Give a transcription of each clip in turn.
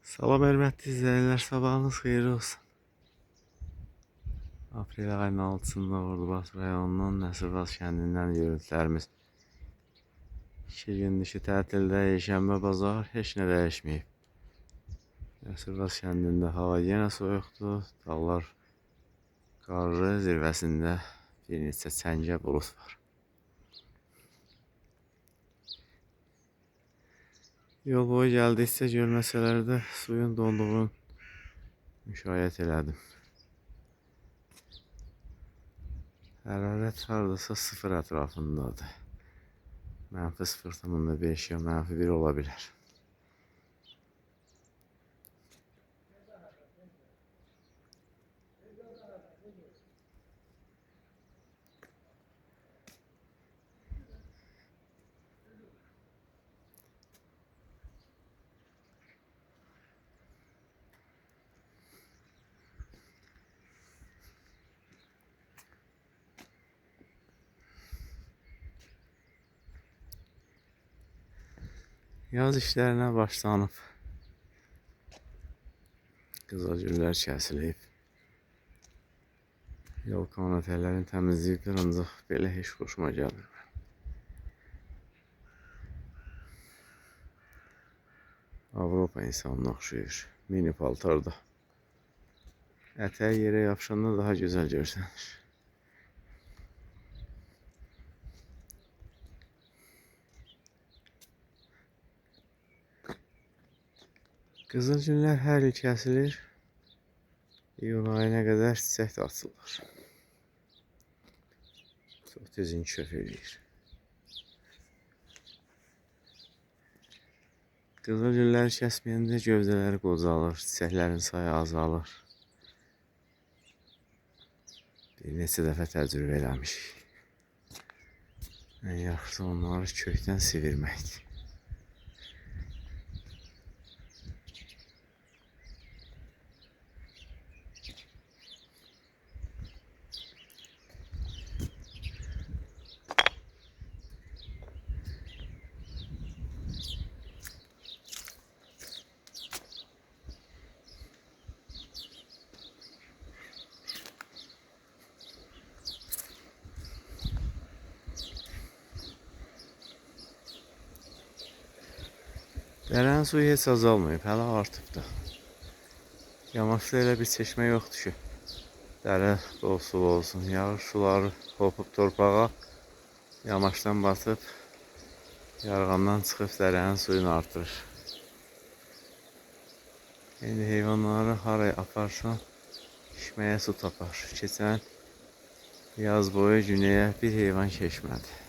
Salam hörmətli izləyənlər, sabahınız xeyirli olsun. Aprel ayının 6-sında Ordubad rayonunun Nəsirbaz kəndindən görüntülərimiz. 2 gündür ki, tətildə Şənbə bazar heç nə dəyişməyib. Nəsirbaz kəndində hava yenə soyuqdur, dağlar qarlı, zirvəsində bir neçə çəngə bulud var. Yol boyu gəldikcə görməsələrdə suyun donduğunu müşahidə elədim. Hərarət hardasa 0 ətrafındadır. -0,5 ya -1 ola bilər. Yaz işlərinə başlanıb. Qızılgüllər kəsilib. Yol kanatələrini təmizləyiblər, ancaq belə heç xoşuma gəlmir. Avropa insanına oxşuyur. Mini paltarda. Ətəyi yerə yapışanda daha gözəl görsənir. Qızılgüllər hər il kəsilir. İyun ayına qədər çiçək də açılır. Çox tez inkişaf edir. Qızılgülləri kəsməyəndə gövdələri qocalır, çiçəklərin sayı azalır. Bir neçə dəfə təcrübə eləmişik. Ən yaxşısı onları kökdən sivirməkdir. Dərənin suyu heç azalmayıb, hələ artıbdır. Yamaçda elə bir çeşmə yoxdur ki, dərə dolu olsun. Yağış suları hopub torpağa, yamaçdan batıb, yarğandan çıxıb dərənin suyunu artırır. İndi heyvanları haraya aparsan, içməyə su tapar. Keçən yaz boyu günəyə bir heyvan keçmədi.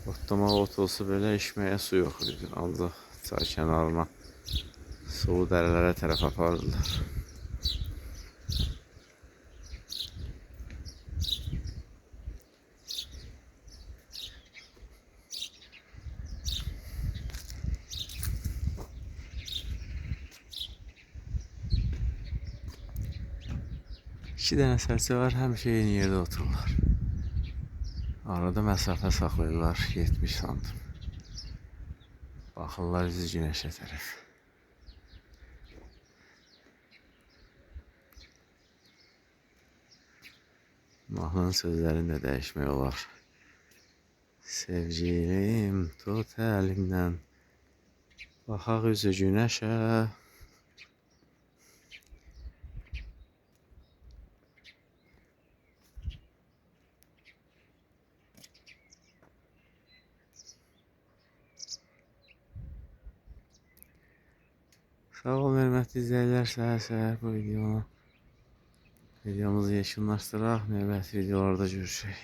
Otlamaq ot olsa belə içməyə su yox idi. Ancaq çay kənarına, sulu dərələrə tərəf aparırlar. İki dənə sərçə var, həmişə eyni yerdə otururlar. Arada məsafə saxlayırlar 70 santim. Baxırlar üzü günəşə tərəf. Mahnının sözlərini də dəyişmək olar. Sevgilim, tut əlimdən, baxaq üzü günəşə. Sağ olun hörmətli izləyicilər, səhər bu videomuzu yekunlaşdıraq, növbəti videolarda görüşək.